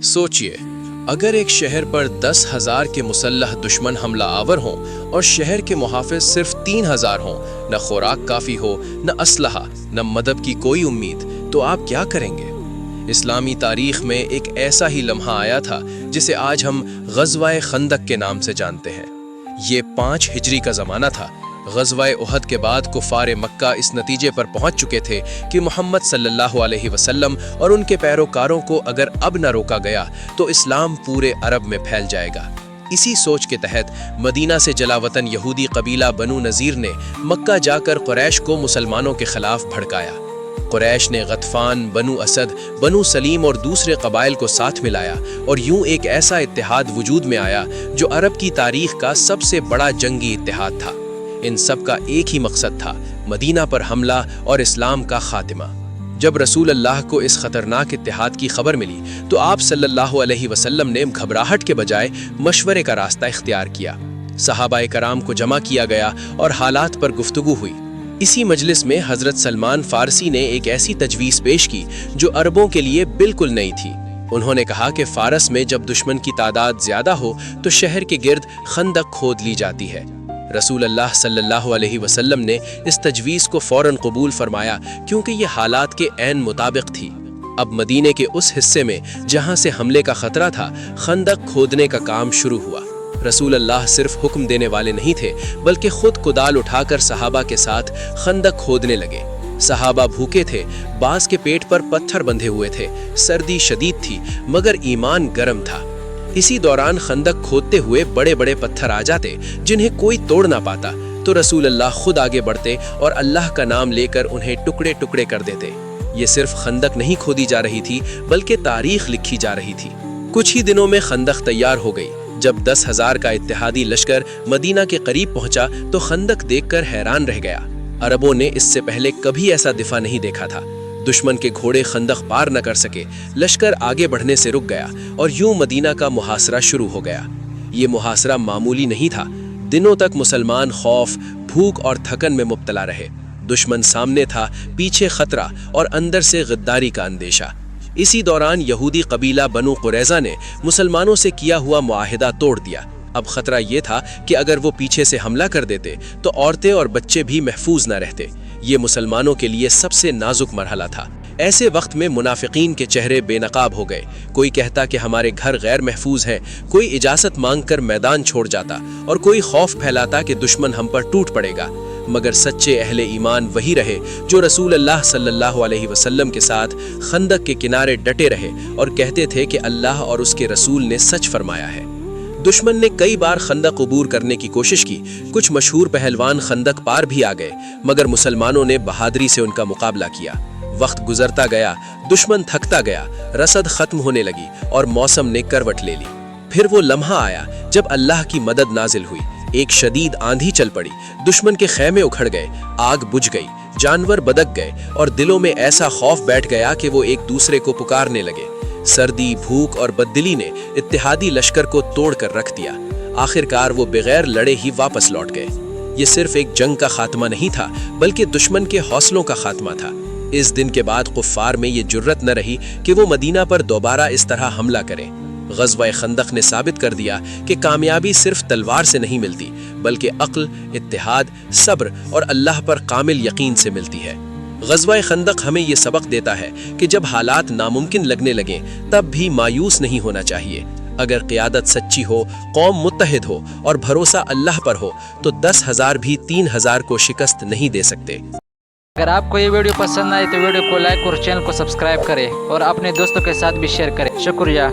सोचिए, अगर एक शहर पर 10,000 के मुसल्लह दुश्मन हमला आवर हों और शहर के मुहाफिज सिर्फ 3,000 हों, न खुराक काफ़ी हो, न असलहा, न मदद की कोई उम्मीद, तो आप क्या करेंगे? इस्लामी तारीख में एक ऐसा ही लम्हा आया था जिसे आज हम ग़ज़वा-ए खंदक के नाम से जानते हैं। ये 5 हिजरी का ज़माना था। ग़ज़वा-ए उहद के बाद कुफ़ार मक्का इस नतीजे पर पहुंच चुके थे कि मोहम्मद सल्लल्लाहु अलैहि वसल्लम और उनके पैरोकारों को अगर अब न रोका गया तो इस्लाम पूरे अरब में फैल जाएगा। इसी सोच के तहत मदीना से जलावतन यहूदी कबीला बनु नज़ीर ने मक्का जाकर कुरैश को मुसलमानों के खिलाफ भड़काया। कुरैश ने गतफान, बनु असद, बनु सलीम और दूसरे कबाइल को साथ मिलाया और यूं एक ऐसा इत्तेहाद वजूद में आया जो अरब की तारीख का सबसे बड़ा जंगी इत्तेहाद था। इन सब का एक ही मकसद था, मदीना पर हमला और इस्लाम का खातिमा। जब रसूल अल्लाह को इस खतरनाक इत्तेहाद की खबर मिली तो आप सल्लल्लाहु अलैहि वसल्लम ने घबराहट के बजाय मशवरे का रास्ता इख्तियार किया। सहाबाए कराम को जमा किया गया और हालात पर गुफ्तगू हुई। इसी मजलिस में हजरत सलमान फारसी ने एक ऐसी तजवीज़ पेश की जो अरबों के लिए बिल्कुल नई थी। उन्होंने कहा कि फारस में जब दुश्मन की तादाद ज्यादा हो तो शहर के गिर्द खंदक खोद ली जाती है। रसूल अल्लाह सल्लल्लाहु अलैहि वसल्लम ने इस तजवीज़ को फ़ौरन कबूल फरमाया क्योंकि ये हालात के ऐन मुताबिक थी। अब मदीने के उस हिस्से में जहाँ से हमले का खतरा था, खंदक खोदने का काम शुरू हुआ। रसूल अल्लाह सिर्फ हुक्म देने वाले नहीं थे बल्कि खुद कुदाल उठाकर सहाबा के साथ खंदक खोदने लगे। सहाबा भूखे थे, बाज के पेट पर पत्थर बंधे हुए थे, सर्दी शदीद थी मगर ईमान गर्म था। इसी दौरान खंदक खोदते हुए बड़े बड़े पत्थर आ जाते जिन्हें कोई तोड़ ना पाता, तो रसूल अल्लाह खुद आगे बढ़ते और अल्लाह का नाम लेकर उन्हें टुकड़े टुकड़े कर देते। ये सिर्फ खंदक नहीं खोदी जा रही थी बल्कि तारीख लिखी जा रही थी। कुछ ही दिनों में खंदक तैयार हो गई। जब 10,000 का इत्तेहादी लश्कर मदीना के करीब पहुंचा तो खंदक देखकर हैरान रह गया। अरबों ने इससे पहले कभी ऐसा दिफा नहीं देखा था। दुश्मन के घोड़े खंदक पार न कर सके, लश्कर आगे बढ़ने से रुक गया और यूं मदीना का मुहासरा शुरू हो गया। ये मुहासरा मामूली नहीं था। दिनों तक मुसलमान खौफ, भूख और थकन में मुब्तला रहे। दुश्मन सामने था, पीछे खतरा और अंदर से गद्दारी का अंदेशा। इसी दौरान यहूदी कबीला बनु कुरैजा ने मुसलमानों से किया हुआ मुआहिदा तोड़ दिया। अब खतरा ये था कि अगर वो पीछे से हमला कर देते तो औरतें और बच्चे भी महफूज न रहते। ये मुसलमानों के लिए सबसे नाजुक मरहला था। ऐसे वक्त में मुनाफिकीन के चेहरे बेनकाब हो गए। कोई कहता कि हमारे घर गैर महफूज हैं, कोई इजाजत मांगकर मैदान छोड़ जाता और कोई खौफ फैलाता कि दुश्मन हम पर टूट पड़ेगा। मगर सच्चे अहले ईमान वही रहे जो रसूल अल्लाह सल्लल्लाहु अलैहि वसल्लम के साथ खंदक के किनारे डटे रहे और कहते थे कि अल्लाह और उसके रसूल ने सच फरमाया है। दुश्मन ने कई बार खंदक अबूर करने की कोशिश की। कुछ मशहूर पहलवान खंदक पार भी आ गए मगर मुसलमानों ने बहादुरी से उनका मुकाबला किया। वक्त गुजरता गया, दुश्मन थकता गया, रसद खत्म होने लगी और मौसम ने करवट ले ली। फिर वो लम्हा आया जब अल्लाह की मदद नाजिल हुई। एक शदीद आंधी चल पड़ी, दुश्मन के खैमे उखड़ गए, आग बुझ गई, जानवर बदक गए और दिलों में ऐसा खौफ बैठ गया कि वो एक दूसरे को पुकारने लगे। सर्दी, भूख और बददिली ने इत्तेहादी लश्कर को तोड़ कर रख दिया। आखिरकार वो बगैर लड़े ही वापस लौट गए। ये सिर्फ एक जंग का खात्मा नहीं था बल्कि दुश्मन के हौसलों का खात्मा था। इस दिन के बाद कुफ्फार में ये जुर्रत न रही कि वो मदीना पर दोबारा इस तरह हमला करें। ग़ज़वा-ए खंदक ने साबित कर दिया कि कामयाबी सिर्फ तलवार से नहीं मिलती बल्कि अक्ल, इत्तेहाद, सब्र और अल्लाह पर कामिल यकीन से मिलती है। ग़ज़वा-ए खंदक हमें ये सबक देता है कि जब हालात नामुमकिन लगने लगें तब भी मायूस नहीं होना चाहिए। अगर क़ियादत सच्ची हो, कौम मुत्तहिद हो और भरोसा अल्लाह पर हो तो 10,000 भी 3,000 को शिकस्त नहीं दे सकते। अगर आपको ये वीडियो पसंद आए तो वीडियो को लाइक और चैनल को सब्सक्राइब करें और अपने दोस्तों के साथ भी शेयर करें। शुक्रिया।